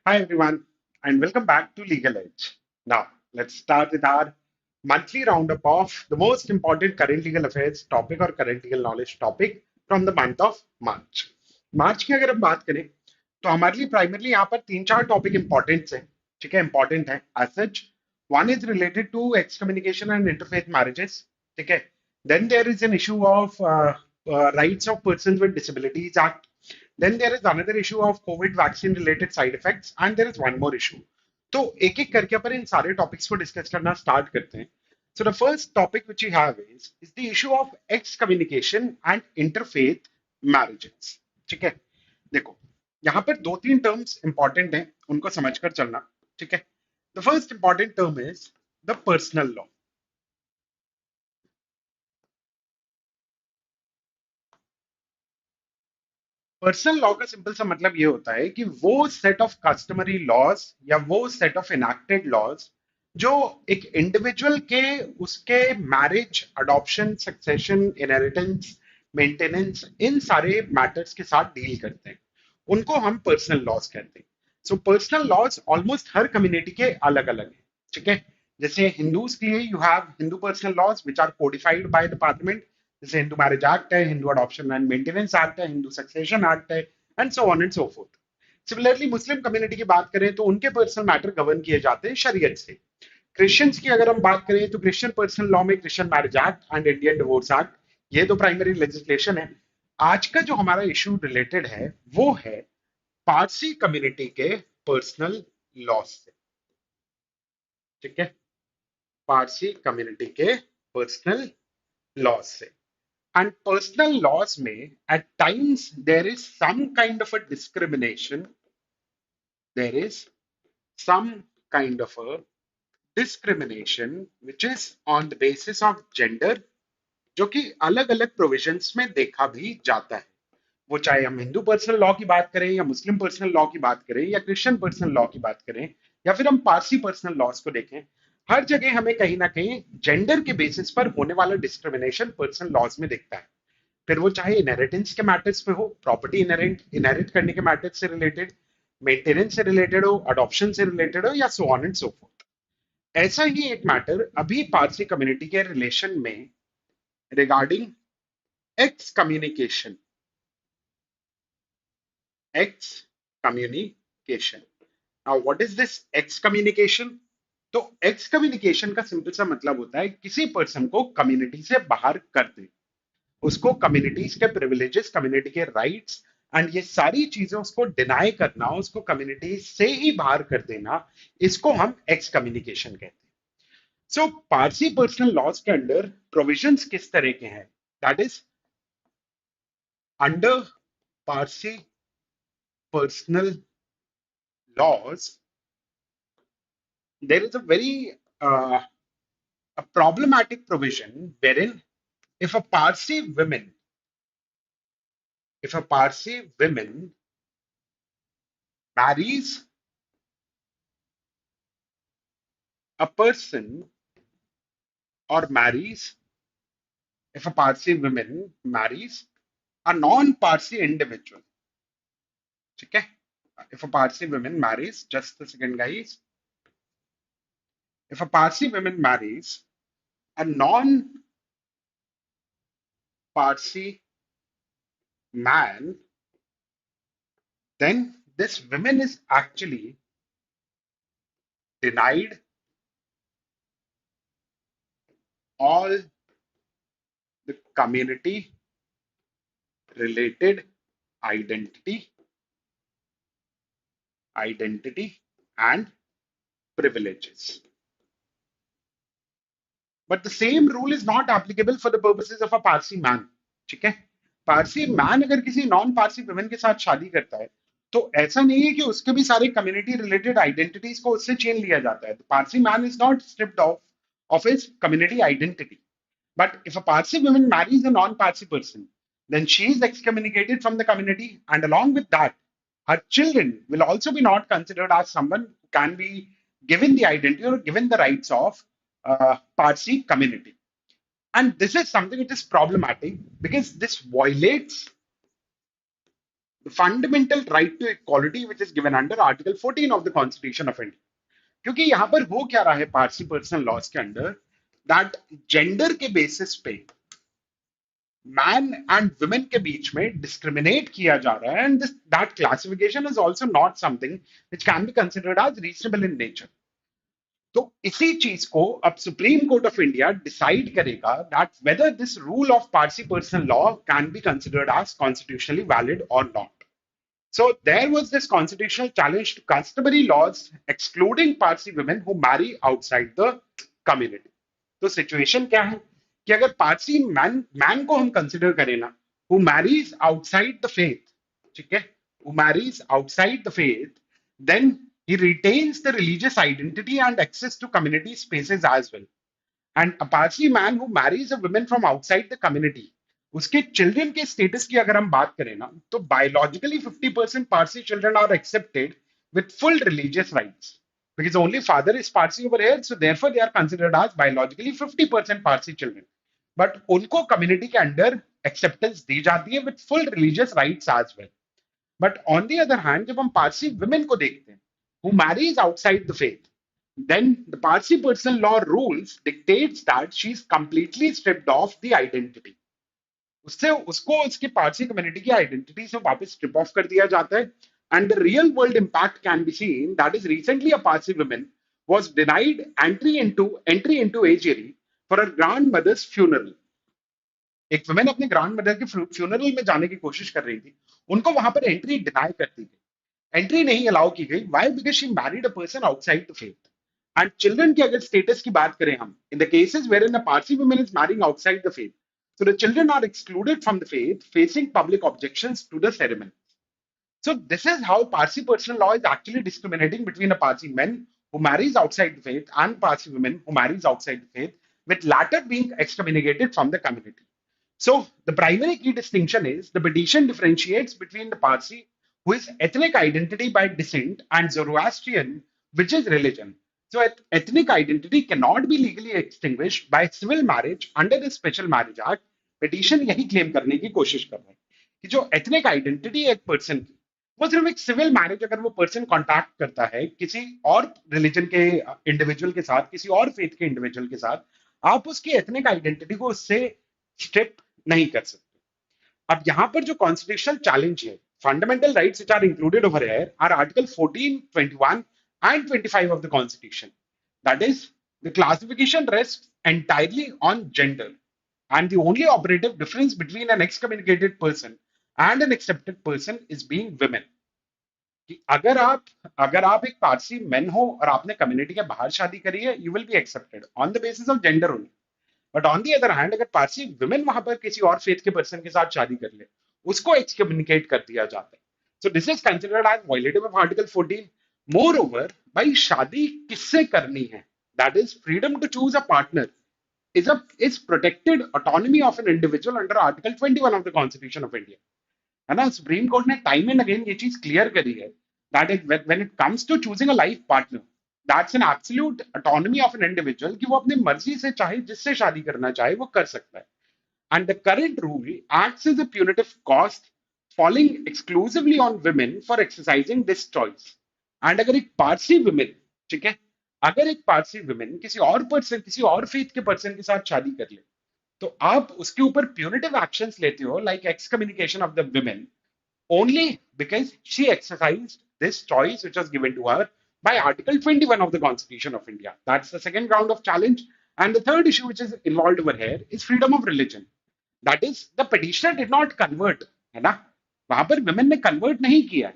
Hi everyone, and welcome back to Legal Edge. Now, let's start with our monthly roundup of the most important current legal affairs topic or current legal knowledge topic from the month of March. मार्च की अगर हम बात करें तो हमारे लिए primarily यहाँ पर तीन चार टॉपिक इंपॉर्टेंट है, ठीक है, इंपॉर्टेंट है as such. One is related to excommunication and interfaith marriages, ठीक है. Then there is an issue of rights of persons with disabilities act. Then there is another issue of COVID vaccine related side effects and there is one more issue. तो एक एक करके अपन इन सारे topics को discuss करना start करते हैं. So the first topic which we have is the issue of excommunication and interfaith marriages. ठीक है, देखो यहाँ पर दो तीन टर्म्स इंपॉर्टेंट हैं, उनको समझकर चलना. ठीक है, the first important term is the personal law. Personal law का सिंपल सा मतलब ये होता है कि वो सेट ऑफ कस्टमरी लॉज या वो सेट ऑफ इनैक्टेड लॉज जो एक इंडिविजुअल के उसके marriage, adoption, succession, inheritance, maintenance, इन सारे मैटर्स के साथ डील करते हैं, उनको हम पर्सनल लॉज कहते हैं. सो पर्सनल लॉज ऑलमोस्ट हर कम्युनिटी के अलग अलग हैं. ठीक है, जैसे हिंदूज के लिए you have Hindu personal laws which are codified by the parliament. जैसे हिंदू मैरिज एक्ट है, Hindu adoption and maintenance act है, हिंदू सक्सेशन एक्ट है, and so on and so forth. Similarly Muslim community की बात करें तो उनके पर्सनल मैटर गवर्न किए जाते हैं शरीयत से. क्रिश्चियंस की अगर हम बात करें तो क्रिश्चियन पर्सनल लॉ में Christian marriage act and Indian divorce act, ये दो प्राइमरी लेजिस्लेशन है. आज का जो हमारा इशू रिलेटेड है वो है पारसी कम्युनिटी के पर्सनल लॉ से. ठीक है, पारसी कम्युनिटी के पर्सनल लॉ से. And personal laws may, at times, there is some kind of a discrimination. There is some kind of a discrimination which is on the basis of gender, जो कि अलग अलग provisions में देखा भी जाता है. वो चाहे हम हिंदू पर्सनल लॉ की बात करें या मुस्लिम पर्सनल लॉ की बात करें या क्रिश्चियन पर्सनल लॉ की बात करें या फिर हम पारसी पर्सनल लॉज को देखें, हर जगह हमें कहीं ना कहीं जेंडर के बेसिस पर होने वाला डिस्क्रिमिनेशन पर्सनल लॉज में दिखता है. फिर वो चाहे इनहेरिटेंस के मैटर्स पे हो, प्रॉपर्टी इनहेरिट करने के मैटर्स से रिलेटेड, मेंटेनेंस से रिलेटेड हो, अडॉप्शन से रिलेटेड हो, या सो ऑन एंड सो फोर्थ. ऐसा ही एक मैटर अभी पारसी कम्युनिटी के रिलेशन में regarding x communication. X communication. Now what is this x communication? तो एक्स कम्युनिकेशन का सिंपल सा मतलब होता है किसी पर्सन को कम्युनिटी से बाहर कर दे, उसको कम्युनिटीज के प्रिविलेजेस, कम्युनिटी के राइट्स एंड ये सारी चीजें उसको डिनाई करना, उसको कम्युनिटी से ही बाहर कर देना, इसको हम एक्स कम्युनिकेशन कहते हैं. सो पारसी पर्सनल लॉज के अंडर प्रोविजंस किस तरह के हैं? That is under Parsi personal laws there is a very a problematic provision wherein if a Parsi woman, if a Parsi woman marries a person or marries, if a Parsi woman marries a non-Parsi individual, okay? If a Parsi woman marries, just a second, guys. If a Parsi woman marries a non-Parsi man, then this woman is actually denied all the community related identity and privileges. But the same rule is not applicable for the purposes of a Parsi man. ठीक है, Parsi man अगर किसी non Parsi women के साथ शादी करता है तो ऐसा नहीं है कि उसके भी सारे कम्युनिटी रिलेटेड आइडेंटिटीज को उससे छीन लिया जाता है. Parsi man is not stripped of his community identity. But if a Parsi woman marries a non-Parsi person, then she is excommunicated from the community, and along with that, her children will also be not considered as someone who can be given the identity or given the rights of Parsi community. And this is something which is problematic because this violates the fundamental right to equality which is given under Article 14 of the Constitution of India. क्योंकि यहां पर हो क्या रहा है Parsi personal laws के अंदर, that gender के बेसिस पे मैन एंड वुमेन के बीच में डिस्क्रिमिनेट किया जा रहा है, and that classification is also not something which can be considered as reasonable in nature. तो इसी चीज को अब supreme court of India decide करेगा that whether this rule of Parsi personal law can be considered as constitutionally valid और not. So there was this constitutional challenge to customary laws excluding Parsi women who marry outside the community. तो situation क्या है कि अगर Parsi man को हम consider करें ना, who marries outside the faith, ठीक है, who marries outside the faith, then he retains the religious identity and access to community spaces as well. And a Parsi man who marries a woman from outside the community, उसके children के status की अगर हम बात करें ना, तो biologically 50% Parsi children are accepted with full religious rights, because only father is Parsi over here, so therefore they are considered as biologically 50% Parsi children. But उनको कम्युनिटी के अंडर एक्सेप्टेंस दी जाती है with full religious rights as well. But on the other hand जब हम Parsi women को देखते हैं who marries outside the faith, then the Parsi personal law rules dictates that she is completely stripped of the identity. उससे उसको उसकी Parsi community की identity से वापस स्ट्रिप ऑफ कर दिया जाता है. And the real world impact can be seen that is recently a Parsi woman was denied entry into agiary for her grandmother's funeral. एक वुमेन अपने ग्रैंडमदर के फ्यूनरल में जाने की कोशिश कर रही थी, उनको वहां पर एंट्री डिनाई कर दी गई, एंट्री नहीं अलाउ की गई. Why? Because she married a person outside the faith. And children की अगर स्टेटस की बात करें हम, in the cases where in a Parsi woman is marrying outside the faith, so the children are excluded from the faith, facing public objections to the ceremony. So this is how Parsi personal law is actually discriminating between a Parsi man who marries outside the faith and Parsi women who marries outside the faith, with latter being excommunicated from the community. So the primary key distinction is the petition differentiates between the Parsi, who is ethnic identity by descent, and Zoroastrian, which is religion. So ethnic identity cannot be legally extinguished by civil marriage under the Special Marriage Act. Petition यही claim करने की कोशिश कर रहा है कि जो ethnic identity है एक पर्सन की, वो सिर्फ एक सिविल मैरिज अगर वो पर्सन कॉन्टैक्ट करता है किसी और रिलीजन के इंडिविजुअल के साथ, किसी और फेथ के इंडिविजुअल के साथ, आप उसकी एथनिक आइडेंटिटी को उससे स्ट्रिप नहीं कर सकते. अब यहां पर जो कॉन्स्टिट्यूशनल चैलेंज है, fundamental rights which are included over here are article 14, 21 and 25 of the constitution. That is, the classification rests entirely on gender, and the only operative difference between an excommunicated person and an accepted person is being women. कि अगर आप एक Parsi man हो और आपने community के बाहर शादी करी है, you will be accepted on the basis of gender only. But on the other hand अगर पारसी वुमेन वहां पर किसी और फेथ के पर्सन के साथ शादी कर ले, उसको एक्सकम्युनिकेट कर दिया जाता है. So this is considered as violative of article 14. Moreover, भाई शादी किससे करनी है, that is freedom to choose a partner is protected autonomy of an individual under Article 21 of the Constitution of India. है ना, सुप्रीम कोर्ट ने time and again ये चीज क्लियर करी है that when it comes to choosing a life partner, that's an absolute autonomy of an individual कि वो अपनी मर्जी से चाहे जिससे शादी करना चाहे वो कर सकता है. And the current rule acts as a punitive cost falling exclusively on women for exercising this choice. And अगर एक पारसी वुमेन, ठीक है, अगर एक पारसी वुमेन किसी और पर्सन, किसी और फेथ के पर्सन के साथ शादी कर ले, तो आप उसके ऊपर प्यूनिटिव एक्शंस लेते हो like excommunication of the women only because she exercised this choice which was given to her by Article 21 of the Constitution of India. That's the second round of challenge. And the third issue which is involved over here is freedom of religion. That is, the petitioner did not convert, है ना, वहां पर women ने convert नहीं किया.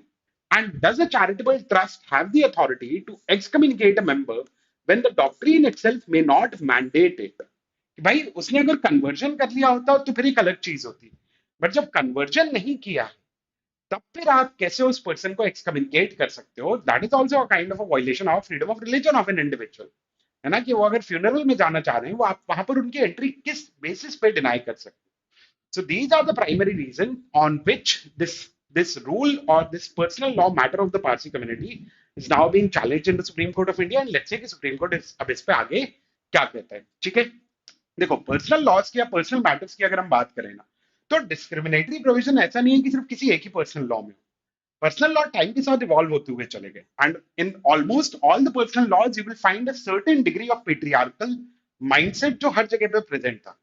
And does a charitable trust have the authority to excommunicate a member when the doctrine itself may not mandate it? भाई उसने अगर कन्वर्जन कर लिया होता तो फिर एक अलग चीज होती, बट जब कन्वर्जन नहीं किया तब फिर आप कैसे उस पर्सन को एक्सकम्युनिकेट कर सकते हो? That is also a kind of a violation of freedom of religion of an individual, है ना, कि वो अगर फ्यूनरल में जाना चाह रहे हैं, वो आप वहां पर उनकी एंट्री किस बेसिस पे डिनाई कर सकते हो? So these are the primary reason on which this rule or this personal law matter of the Parsi community is now being challenged in the Supreme Court of India. And let's say कि Supreme Court अब इस पे आगे क्या कहता है. ठीक है, देखो पर्सनल लॉज की या पर्सनल मैटर्स की अगर हम बात करें ना, तो डिस्क्रिमिनेटरी प्रोविजन ऐसा नहीं है कि सिर्फ किसी एक ही पर्सनल लॉ में। पर्सनल लॉ टाइम के साथ इवॉल्व होते हुए चले गए, and in almost all the personal laws you will find a certain degree of patriarchal mindset जो हर जगह पे प्रेजेंट था।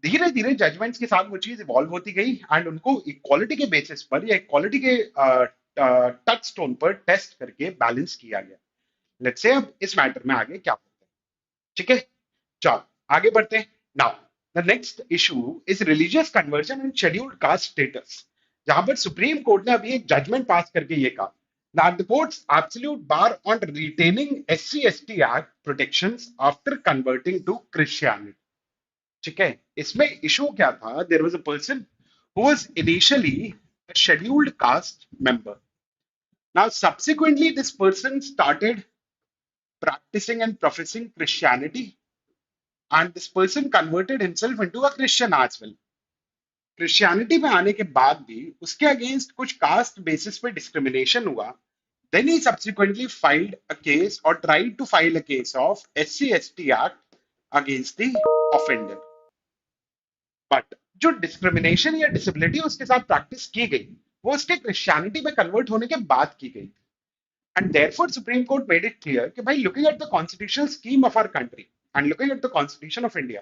धीरे धीरे जजमेंट्स के साथ वो चीज इवॉल्व होती गई, एंड उनको इक्वालिटी के बेसिस पर या इक्वालिटी के टच स्टोन पर टेस्ट करके बैलेंस किया गया। लेट्स से अब इस मैटर में आगे क्या होता है, ठीक है। चलो आगे बढ़ते हैं। Now the next issue is religious conversion and scheduled caste status, जहां पर सुप्रीम कोर्ट ने अभी एक जजमेंट पास करके ये कहा that the court's absolute bar on retaining SC/ST Act protections after converting to Christianity, ठीक है। इसमें इशू क्या था, there was a person who was initially a scheduled caste member. Now subsequently this person started practicing and professing Christianity, and this person converted himself into a Christian as well. Christianity में आने के बाद भी उसके against कुछ caste basis पे discrimination हुआ। Then he subsequently filed a case और tried to file a case of SC/ST act against the offender. But जो डिस्क्रिमिनेशन या डिसेबिलिटी उसके साथ प्रैक्टिस की गई वो उसके क्रिश्चियनिटी में कन्वर्ट होने के बाद की गई। And therefore supreme court made it clear कि भाई looking at the constitutional scheme of our country and looking at the constitution of India,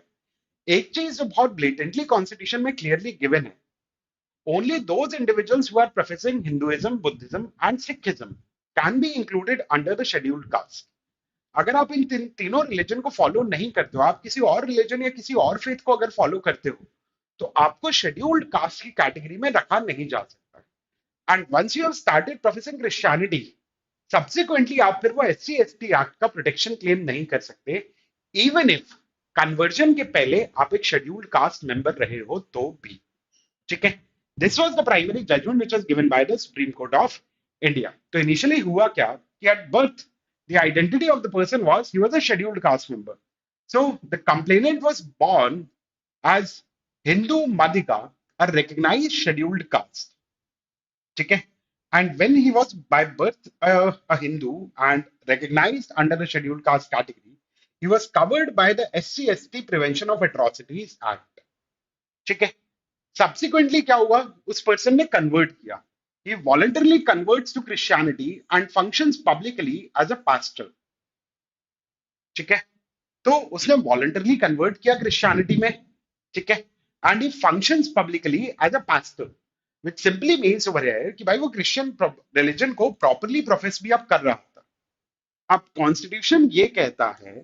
एक चीज जो बहुत ब्लेटेंटली कॉन्स्टिट्यूशन में क्लियरली गिवन है, only those individuals who are professing Hinduism, Buddhism and Sikhism can be included under the scheduled caste. अगर आप इन तीनों religion को फॉलो नहीं करते हो, आप किसी और रिलीजन या किसी और फेथ को अगर फॉलो करते हो, तो आपको शेड्यूल्ड कास्ट की कैटेगरी में रखा नहीं जा सकता। And once you have started professing Christianity, subsequently आप फिर वो SC/ST एक्ट का प्रोटेक्शन क्लेम नहीं कर सकते, इवन इफ कन्वर्जन के पहले आप एक शेड्यूल्ड कास्ट मेंबर रहे हो तो भी, ठीक है। This was the primary judgment which was given by the Supreme Court of India. तो initially हुआ क्या कि at birth the identity of the person was he was a scheduled caste member. So the complainant was born as Hindu Madhika, a recognized scheduled caste. ठीक है, and when he was by birth a Hindu and recognized under the scheduled caste category, he was covered by the SC/ST Prevention of Atrocities Act. ठीक है। Subsequently क्या हुआ, उस person ने convert किया, he voluntarily converts to Christianity and functions publicly as a pastor, ठीक है। तो उसने वॉलंटरली कन्वर्ट किया क्रिश्चियनिटी में, ठीक है, and he functions publicly as a pastor, which simply means over here कि भाई वो क्रिश्चियन रिलीजन को प्रॉपरली प्रोफेस भी अब कर रहा था। अब कॉन्स्टिट्यूशन ये कहता है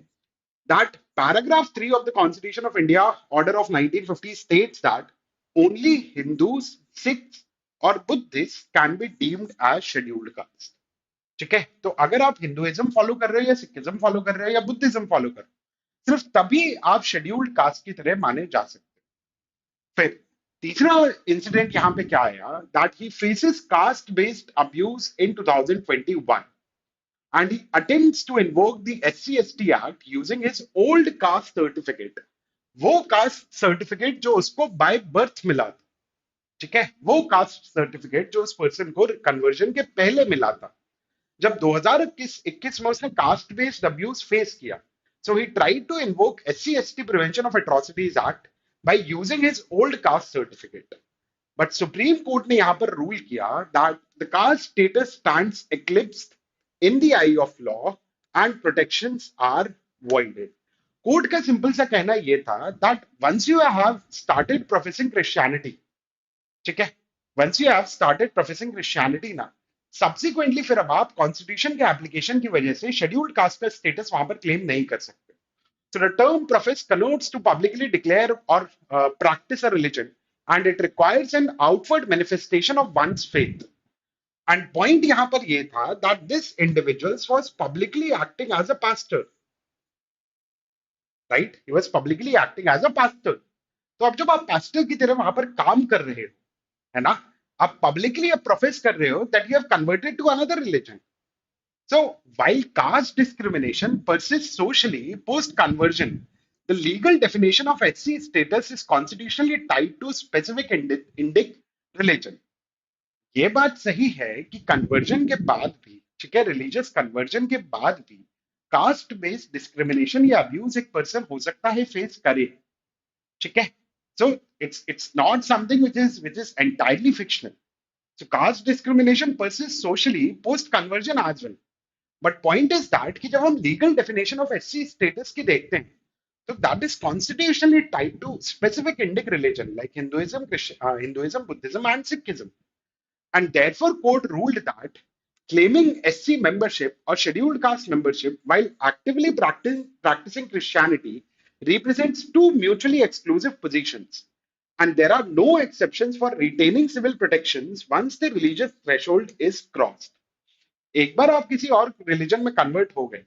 that paragraph 3 of the Constitution of India order of 1950 states that only Hindus, Sikhs और Buddhists can be deemed as scheduled caste, ठीक है। तो अगर आप हिंदुइज्म फॉलो कर रहे हो या सिखिज्म फॉलो कर रहे हो या बुद्धिज्म फॉलो कर रहे हो, सिर्फ तभी आप शेड्यूल्ड कास्ट की तरह माने जा सकते हैं। फिर तीसरा इंसिडेंट यहां पे क्या आया, that he faces caste based abuse in 2021 and he attempts to invoke the SC/ST Act using his old caste certificate. वो कास्ट सर्टिफिकेट जो उसको बाय बर्थ मिला था, ठीक है, वो कास्ट सर्टिफिकेट जो उस पर्सन को कन्वर्जन के पहले मिला था। जब 2021 में उसने कास्ट बेस्ड अब्यूज फेस किया, so he tried to invoke SC/ST prevention of atrocities act by using his old caste certificate. But supreme court ने यहां पर रूल किया that the caste status stands eclipsed in the eye of law and protections are voided. Court का simple सा कहना ये था that once you have started professing Christianity, ठीक है, once you have started professing Christianity ना, subsequently फिर अब आप कॉन्स्टिट्यूशन के एप्लीकेशन की वजह से शेड्यूल्ड कास्ट का स्टेटस वहां पर क्लेम नहीं कर सकते। So the term profess connotes to publicly declare or practice a religion, and it requires an outward manifestation of one's faith. And point यहां पर ये था that this individual was publicly acting as a pastor, right? He was publicly acting as a pastor. तो अब जब आप pastor की तरह वहां पर काम कर रहे हो, है ना, आप publicly आप profess कर रहे हो that you have converted to another religion. So while caste discrimination persists socially post conversion, the legal definition of SC status is constitutionally tied to specific Indic religion. ये बात सही है कि कन्वर्जन के बाद भी, ठीक है, रिलीजियस कन्वर्जन के बाद भी कास्ट बेस्ड डिस्क्रिमिनेशन या अब्यूज एक पर्सन हो सकता है फेस करे, ठीक है। So it's not something which is entirely fictional. So caste discrimination persists socially post conversion as well. But point is that कि जब हम legal definition of SC status की देखते हैं, so that is constitutionally tied to specific Indic religion like Hinduism, Hinduism, Buddhism, and Sikhism. And therefore, court ruled that claiming SC membership or scheduled caste membership while actively practicing Christianity represents two mutually exclusive positions. And there are no exceptions for retaining civil protections once the religious threshold is crossed. एक बार आप किसी और religion में convert हो गए,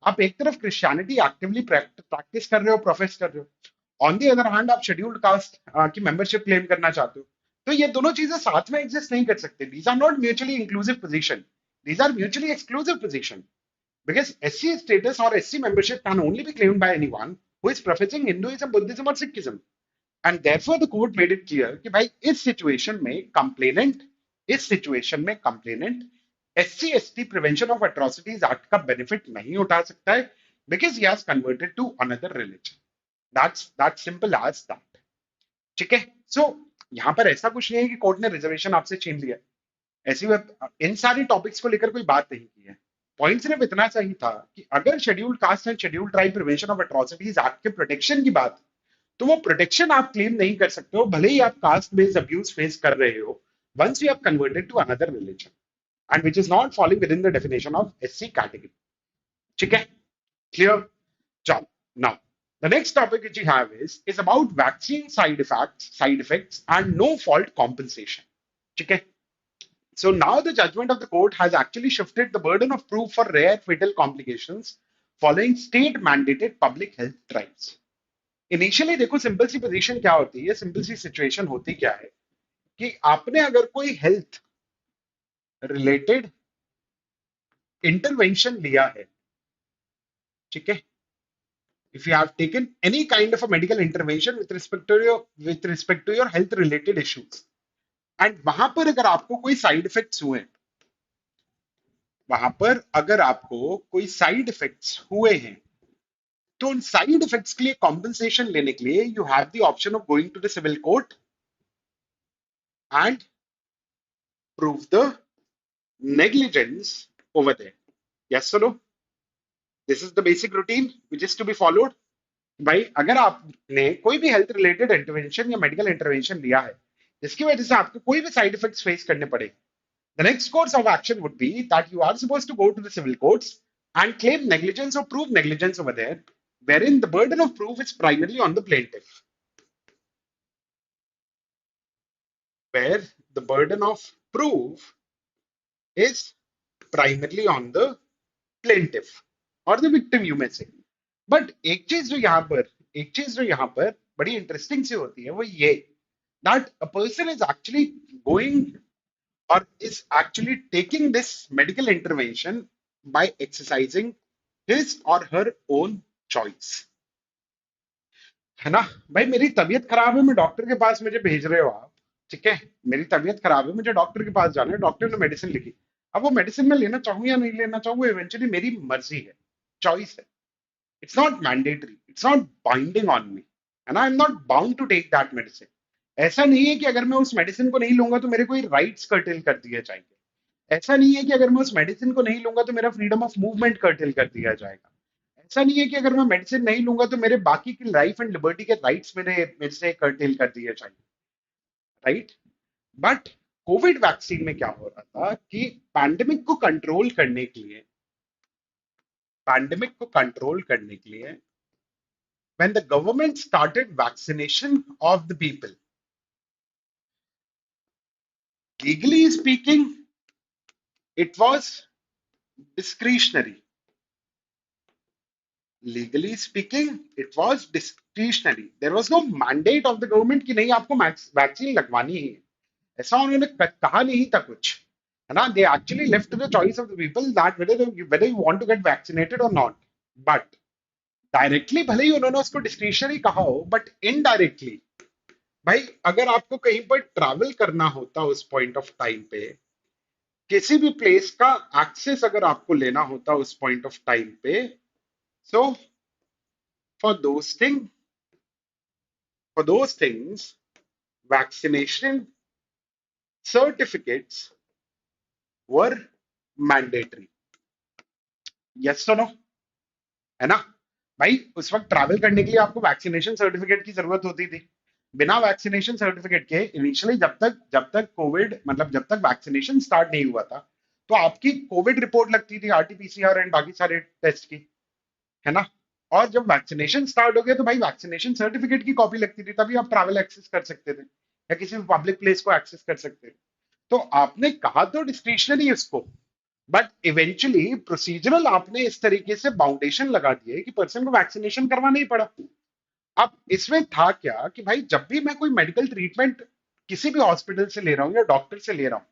आप एक तरफ क्रिश्चियनिटी एक्टिवली प्रैक्टिस कर रहे हो, प्रोफेस कर रहे हो, ऑन दी अदर हैंड आप शेड्यूल्ड कास्ट की मेंबरशिप क्लेम करना चाहते हो, तो ये दोनों चीजें साथ में एग्जिस्ट नहीं कर सकते. These are not mutually inclusive position, these are mutually exclusive position. Because SC status or SC membership can only be claimed by anyone who is professing Hinduism, Buddhism or Sikhism. And therefore the court made it clear कि भाई इस situation में SC/ST prevention of atrocities act का benefit नहीं उठा सकता है because he has converted to another religion. That's simple as that. ठीक है. सो यहां पर ऐसा कुछ नहीं है कि कोर्ट ने रिजर्वेशन आपसे छीन लिया. ऐसी इन सारी टॉपिक्स को लेकर कोई बात नहीं की है. पॉइंट सिर्फ इतना सही था कि अगर scheduled caste and scheduled tribe prevention of atrocities act के प्रोटेक्शन की बात, तो वो प्रोटेक्शन आप क्लेम नहीं कर सकते हो भले ही आप कास्ट बेस्ड अब्यूज फेस कर रहे हो once you have converted to another religion and which is not falling within the definition of SC category. ठीक है. Clear? चलो. Now the next topic which we have is about vaccine side effects and no fault compensation. ठीक है. So now the judgment of the court has actually shifted the burden of proof for rare fatal complications following state mandated public health drives. Initially देखो simple सी position क्या होती है, simple सी situation होती क्या है कि आपने अगर कोई हेल्थ रिलेटेड इंटरवेंशन लिया है, ठीक है, if you have taken any kind of a medical intervention with respect to your health related issues, and वहां पर अगर आपको कोई साइड इफेक्ट्स हुए, वहां पर अगर आपको कोई साइड इफेक्ट्स हुए हैं, तो उन साइड इफेक्ट्स के लिए कॉम्पेंसेशन लेने के लिए you have the option of going to the civil court and prove the negligence over there. Yes or no? This is the basic routine which is to be followed. भाई अगर आपने कोई भी हेल्थ रिलेटेड इंटरवेंशन या medical intervention लिया है जिसकी वजह से आपको कोई भी साइड इफेक्ट्स फेस करने पड़े, the next course of action would be that you are supposed to go to the civil courts and claim negligence or prove negligence over there, wherein the burden of proof is primarily on the plaintiff. Where the burden of proof is primarily on the plaintiff or the victim, you may say. But एक चीज जो यहाँ पर बड़ी interesting सी होती है वो ये, that a person is actually going or is actually taking this medical intervention by exercising his or her own choice. है ना भाई, मेरी तबीयत खराब है, मैं डॉक्टर के पास मुझे भेज रहे हो आप, ठीक है, मेरी तबीयत खराब है, मुझे डॉक्टर के पास जाना है, डॉक्टर ने मेडिसिन लिखी, अब वो मेडिसिन मैं लेना चाहूँ या नहीं लेना चाहूँ, इवेंचुअली मेरी मर्जी है, चॉइस है. It's not mandatory, it's not binding on me, and I am not bound to take that medicine. ऐसा नहीं है कि अगर मैं उस मेडिसिन को नहीं लूंगा तो मेरे कोई राइट्स कर्टेल कर दिए जाएंगे. ऐसा नहीं है कि अगर मैं उस मेडिसिन को नहीं लूंगा तो मेरा फ्रीडम ऑफ मूवमेंट कर्टेल कर दिया जाएगा. ऐसा नहीं है कि अगर मैं मेडिसिन नहीं लूंगा तो मेरे बाकी की लाइफ एंड लिबर्टी के राइट्स मेरे से कर्टेल कर दिए जाएंगे. राइट. बट कोविड वैक्सीन में क्या हो रहा था कि पैंडेमिक को कंट्रोल करने के लिए when the government started vaccination of the people, legally speaking it was discretionary. Legally speaking it was discretionary. There was no mandate of the government कि नहीं आपको वैक्सीन लगवानी ही है, ऐसा उन्होंने कहा नहीं था कुछ, है ना. They actually left to the choice of the people that whether you want to get vaccinated or not. But directly भले ही उन्होंने उसको डिस्क्रिशनरी कहा हो, बट इनडायरेक्टली भाई अगर आपको कहीं पर ट्रैवल करना होता उस पॉइंट ऑफ टाइम पे, किसी भी प्लेस का एक्सेस अगर आपको लेना होता उस पॉइंट ऑफ टाइम पे, so for for those things, vaccination certificates were mandatory. Yes or no? है ना? भाई उस वक्त ट्रैवल करने के लिए आपको वैक्सीनेशन सर्टिफिकेट की जरूरत होती थी. बिना वैक्सीनेशन सर्टिफिकेट के इनिशियली जब तक कोविड मतलब जब तक वैक्सीनेशन स्टार्ट नहीं हुआ था, तो आपकी कोविड रिपोर्ट लगती थी आरटीपीसीआर एंड बाकी सारे टेस्ट की, है ना? और जब वैक्सीनेशन स्टार्ट हो गया तो भाई वैक्सीनेशन सर्टिफिकेट की कॉपी लगती थी, तभी आप ट्रैवल एक्सेस कर सकते थे या किसी भी पब्लिक प्लेस को एक्सेस कर सकते थे. तो आपने कहा तो डिस्क्रिशनरी उसको, बट इवेंचुअली प्रोसीजरल आपने इस तरीके से बाउंडेशन लगा दिए कि पर्सन को वैक्सीनेशन करवाना ही पड़ा. अब इसमें था क्या कि भाई जब भी मैं कोई मेडिकल ट्रीटमेंट किसी भी हॉस्पिटल से ले रहा हूं या डॉक्टर से ले रहा हूं,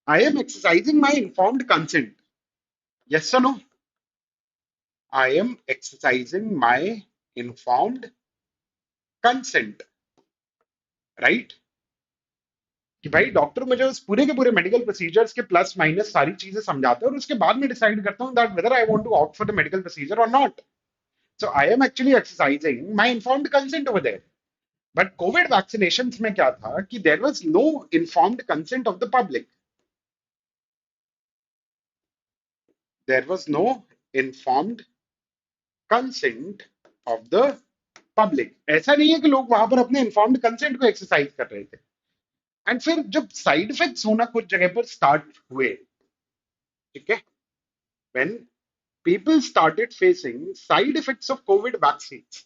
I am exercising my informed consent. Yes और no? I am exercising my informed consent, right? कि भाई डॉक्टर मुझे उस पूरे के पूरे मेडिकल प्रोसीजर्स के प्लस माइनस सारी चीजें समझाते हैं और उसके बाद मैं डिसाइड करता हूँ that whether I want to opt for the medical procedure और not. So I am actually exercising my informed consent over there. But COVID vaccinations में क्या था कि there was no informed consent of the public. There was no informed consent of the public. ऐसा नहीं है कि लोग वहां पर अपने informed consent को exercise कर रहे थे. एंड फिर जब साइड इफेक्ट्स होना कुछ जगह पर स्टार्ट हुए, ठीक है, when people started facing side effects of COVID vaccines,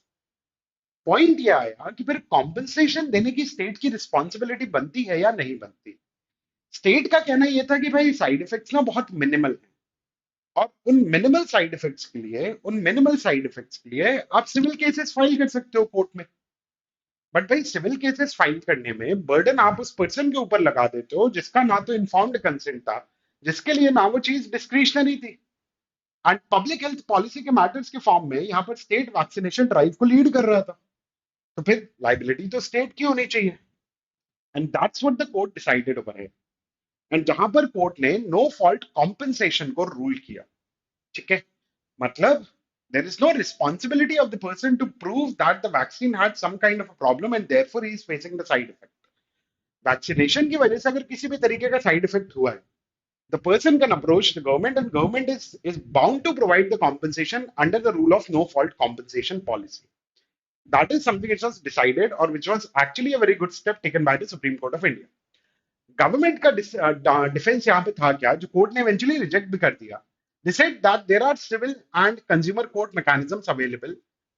point ये आया कि फिर कॉम्पनसेशन देने की स्टेट की रिस्पॉन्सिबिलिटी बनती है या नहीं बनती. स्टेट का कहना यह था कि भाई साइड इफेक्ट्स ना बहुत मिनिमल है और उन मिनिमल साइड इफेक्ट्स के लिए आप सिविल केसेस फाइल कर सकते हो कोर्ट में. बट भाई सिविल केसेस फाइल करने में बर्डन आप उस पर्सन के ऊपर लगा देते हो जिसका ना तो इन्फॉर्म्ड कंसेंट था, जिसके लिए ना वो चीज डिस्क्रिशनरी थी. एंड पब्लिक हेल्थ पॉलिसी के मैटर्स के फॉर्म में यहाँ पर स्टेट वैक्सीनेशन ड्राइव को लीड कर रहा था, तो फिर लाइबिलिटी तो स्टेट की होनी चाहिए. And that's what the court decided over है. एंड जहां पर कोर्ट ने नो फॉल्ट कॉम्पनसेशन को रूल किया, ठीक है, मतलब there is no responsibility of the person to prove that the vaccine had some kind of a problem and therefore he is facing the side effect. Vaccination की वजह से अगर किसी भी तरीके का साइड इफेक्ट हुआ है, the person can approach the government and government is bound to provide the compensation under the rule of no fault compensation policy. That is something which was decided or which was actually a very good step taken by the Supreme Court of India. Government का defence यहाँ पे था क्या, जो court ने eventually reject भी कर दिया. They said that there are civil and consumer court mechanisms available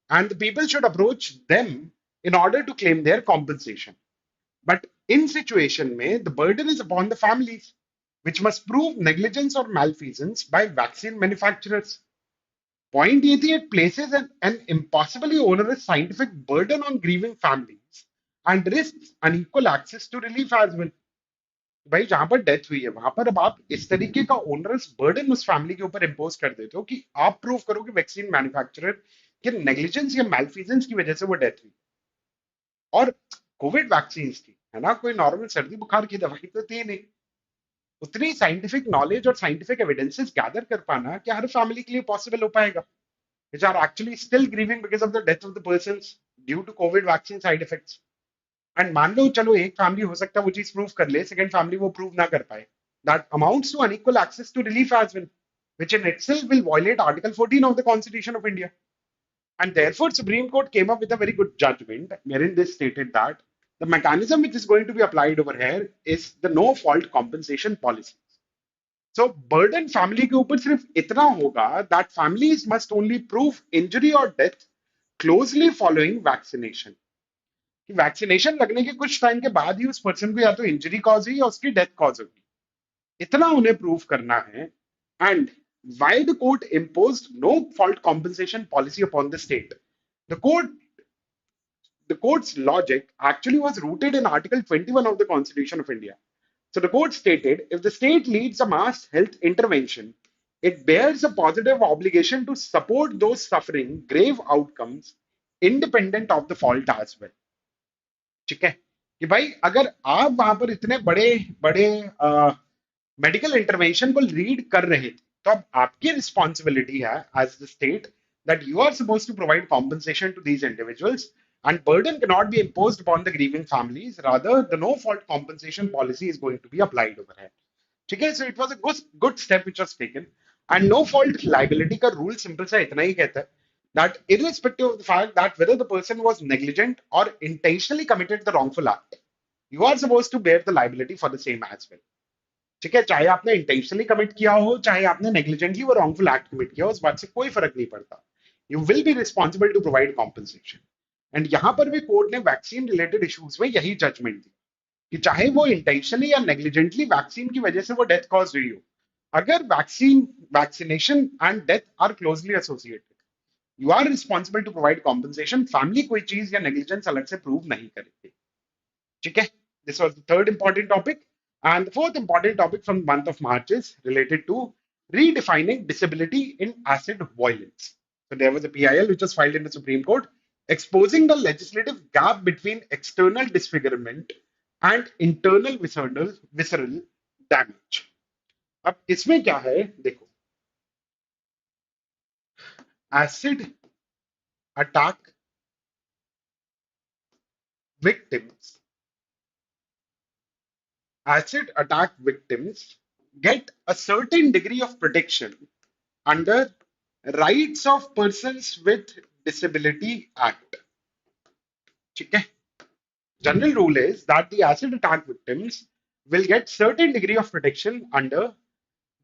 and the people should approach them in order to claim their compensation. But in situation में the burden is upon the families which must prove negligence or malfeasance by vaccine manufacturers. Point ये थी, it places an impossibly onerous scientific burden on grieving families and risks unequal access to relief as well. भाई जहां पर death हुई है वहां पर अब आप इस तरीके का ओनरस बर्डन उस फैमिली के ऊपर इंपोज कर देते हो कि आप प्रूव करो कि वैक्सीन मैन्युफैक्चरर के नेग्लिजेंस या मैलफीजेंस की वजह से वो डेथ हुई. और कोविड वैक्सीन थी, है ना, कोई नॉर्मल सर्दी बुखार की दवाई तो थी नहीं. उतनी साइंटिफिक नॉलेज और साइंटिफिक एविडेंसेस गैदर कर पाना क्या हर फैमिली के लिए पॉसिबल हो पाएगा which are actually still grieving because of the death of the persons due to COVID vaccine side effects. And मान लो चलो एक फैमिली हो सकता है वो चीज प्रूव कर ले, सेकंड फैमिली वो प्रूव ना कर पाए. That amounts to unequal access to relief as well, which in itself will violate article 14 of the constitution of India. And therefore supreme court came up with a very good judgement wherein they stated that the mechanism which is going to be applied over here is the no fault compensation policy. So burden family के ऊपर सिर्फ इतना होगा that families must only prove injury or death closely following vaccination. कि vaccination लगने के कुछ time के बाद ही उस पर्सन को या तो इंजरी कॉज हुई या उसकी डेथ कॉज होगी, इतना उन्हें प्रूव करना है. And why the court imposed no fault compensation policy upon the state. The court's logic actually was rooted in Article 21 of the Constitution of India. So the court stated, if the state leads a mass health intervention, it bears a positive obligation to support those suffering grave outcomes independent of the fault as well. ठीक है, कि भाई अगर आप वहां पर इतने बड़े बड़े मेडिकल इंटरवेंशन को लीड कर रहे थे, तो अब आपकी रिस्पॉन्सिबिलिटी है as the state that you are suppose to provide compensation to these individuals and burden cannot be imposed upon the grieving families. Rather, the no fault compensation policy is going to be applied over here. Okay, so it was a good step which was taken. And no fault liability का rule simple सा इतना ही कहता है that irrespective of the fact that whether the person was negligent or intentionally committed the wrongful act, you are supposed to bear the liability for the same as well. ठीक है, चाहे आपने intentionally commit किया हो, चाहे आपने negligently वो wrongful act commit किया हो, उस बात से कोई फर्क नहीं पड़ता. You will be responsible to provide compensation. And यहां पर भी कोर्ट ने वैक्सीन रिलेटेड इश्यूज में यही जजमेंट दी कि चाहे वो इंटेंशनली या नेग्लिजेंटली वैक्सीन की वजह से वो डेथ कॉज हुई हो, अगर vaccination and death are closely associated, you are responsible to provide compensation. Family कोई चीज या नेग्लिजेंस अलग से प्रूव नहीं करेगी. ठीक है, this was the third important topic. And the fourth important topic from the month of March is related to redefining disability in asset violence. So there was a PIL which was filed in the Supreme Court exposing the legislative gap between external disfigurement and internal visceral damage. अब इसमें क्या है देखो, acid attack victims get a certain degree of protection under Rights of Persons with Disability Act. ठीक है, general rule is that the acid attack victims will get certain degree of protection under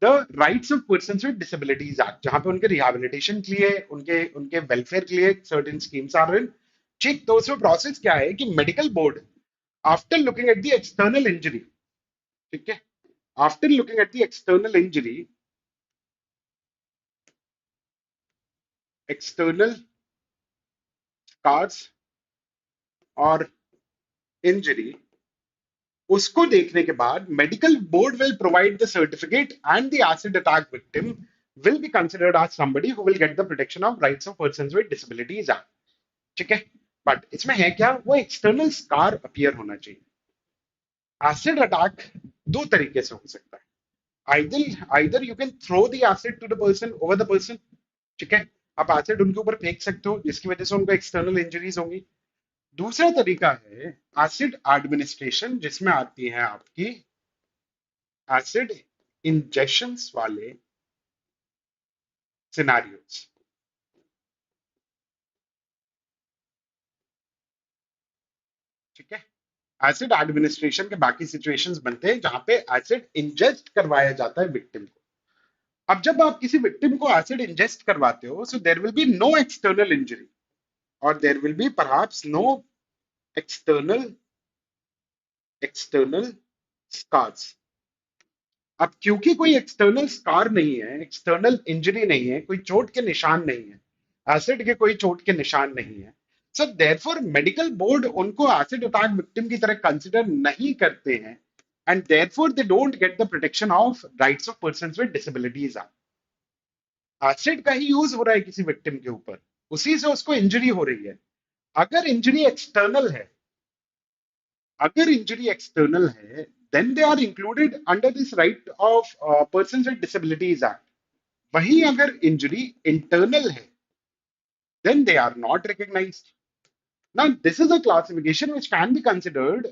the Rights of Persons with Disabilities Act, जहां पे उनके rehabilitation के लिए, उनके welfare के लिए certain schemes are in. ठीक, तो उसमें process क्या है कि medical board after looking at the external injury, ठीक है, after looking at the external injury, external scars और इंजरी, उसको देखने के बाद medical board will provide the certificate and the acid attack victim will be considered as somebody who will get the protection of rights of persons with disabilities act. ठीक है, but इसमें है क्या, वो एक्सटर्नल स्कार अपीयर होना चाहिए. Acid attack दो तरीके से हो सकता है. Either you can throw the acid to the person over the person. ठीक है, आप एसिड उनके ऊपर फेंक सकते हो जिसकी वजह से उनको एक्सटर्नल इंजरीज होंगी. दूसरा तरीका है एसिड एडमिनिस्ट्रेशन, जिसमें आती है आपकी एसिड इंजेक्शंस वाले सिनेरियोस. ठीक है, एसिड एडमिनिस्ट्रेशन के बाकी सिचुएशंस बनते हैं जहां पे एसिड इंजेस्ट करवाया जाता है विक्टिम को. अब जब आप किसी विक्टिम को एसिड इंजेस्ट करवाते हो, so there will be no external injury और there will be perhaps no external scars. अब क्योंकि कोई एक्सटर्नल स्कार नहीं है, एक्सटर्नल इंजरी नहीं है, कोई चोट के निशान नहीं है, एसिड के कोई चोट के निशान नहीं है, सो देयरफॉर मेडिकल बोर्ड उनको एसिड अटैक विक्टिम की तरह कंसिडर नहीं करते हैं and therefore they don't get the protection of rights of persons with disabilities. Acid का ही यूज हो रहा है किसी विक्टिम के ऊपर, उसी से उसको इंजरी हो रही है. अगर इंजरी एक्सटर्नल है, then they are included under this right of persons with disabilities act. वहीं अगर इंजरी इंटरनल है, then they are not recognized. Now this is a classification which can be considered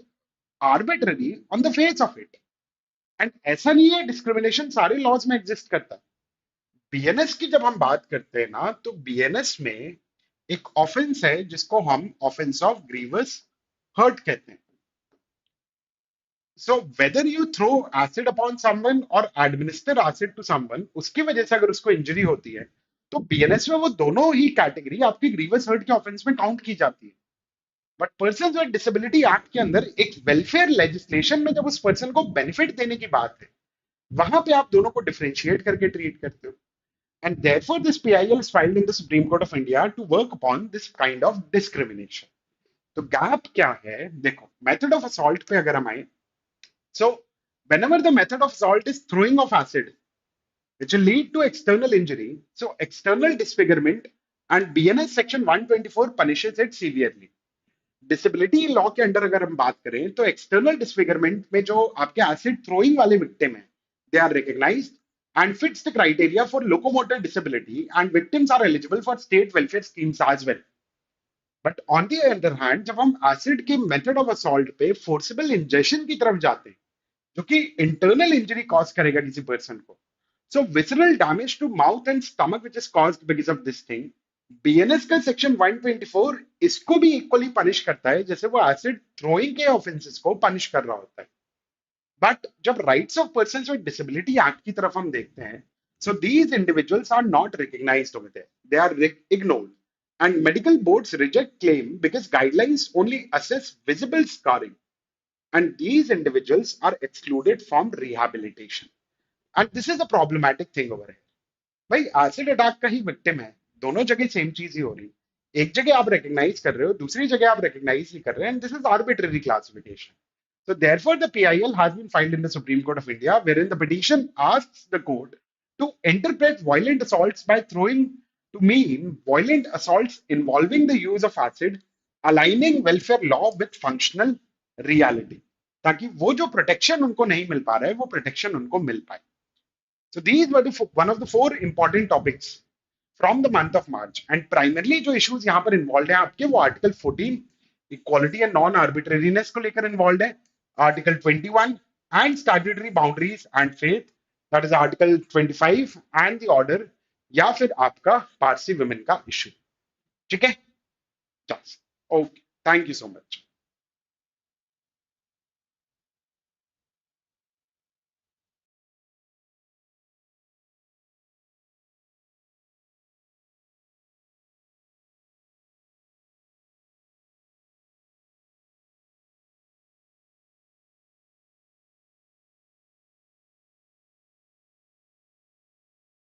arbitrary on the face of it. And ऐसा नहीं है discrimination सारे laws में exist करता. BNS की जब हम बात करते हैं ना, तो बीएनएस में एक ऑफेंस है जिसको हम ऑफेंस ऑफ ग्रीवस हर्ट कहते हैं. So whether you throw acid upon someone or administer acid to someone, उसकी वजह से अगर उसको इंजरी होती है, तो बीएनएस में वो दोनों ही कैटेगरी आपकी ग्रीवस हर्ट के ऑफेंस में काउंट की जाती है. But person with disability act के अंदर एक वेलफेयर लेजिस्लेशन में जब उस पर्सन को बेनिफिट देने की बात है, वहां पे आप दोनों को डिफरेंशिएट करके ट्रीट करते हो. And therefore, this PIL is filed in the Supreme Court of India to work upon this kind of discrimination. तो गैप क्या है, देखो मेथड ऑफ असॉल्ट पे अगर हम आए, so whenever the method of assault is throwing of acid, which will lead to external injury, so external disfigurement and BNS section 124 punishes it severely. Disability law के under अगर हम बात करें, तो एक्सटर्नल डिसफिगरमेंट में जो आपके एसिड थ्रोइंग वाले विक्टिम हैं, they are recognised and fits the criteria for locomotor disability, and victims are eligible for state welfare schemes as well. But on the other hand जब हम एसिड के method of assault पे forcible injection की तरफ जाते हैं जो कि इंटरनल इंजरी कॉज करेगा किसी पर्सन को, so visceral damage to mouth and stomach which is caused because of this thing, BNS का सेक्शन 124 इसको भी इक्वली पनिश करता है जैसे वो एसिड थ्रोइंग के ऑफेंसेस को पनिश कर रहा होता है। बट जब rights of person with disability act की तरफ हम देखते हैं, so these individuals are not recognised over there, they are ignored, and medical boards reject claim because guidelines only assess visible scarring, and these individuals are excluded from rehabilitation. And this is a problematic thing over here. भाई acid attack का ही victim है, दोनों जगह same चीज ही हो रही, एक जगह आप रिकग्नाइज कर रहे हो, दूसरी जगह आप रिकग्नाइज नहीं कर रहे हैं, and this is arbitrary classification. So therefore, the PIL has been filed in the Supreme Court of India, wherein the petition asks the court to interpret violent assaults by throwing to mean violent assaults involving the use of acid, aligning welfare law with functional reality, ताकि वो जो protection उनको नहीं मिल पा रहा है वो protection उनको मिल पाए. So these were one of the four important topics from the month of March. And primarily जो issues यहाँ पर involved हैं आपके, वो article 14 equality and non arbitrariness को लेकर इन्वॉल्व है, article 21 and statutory boundaries and faith, that is article 25 and the order, या फिर आपका पारसी वुमेन का इशू. ठीक है, okay, thank you so much.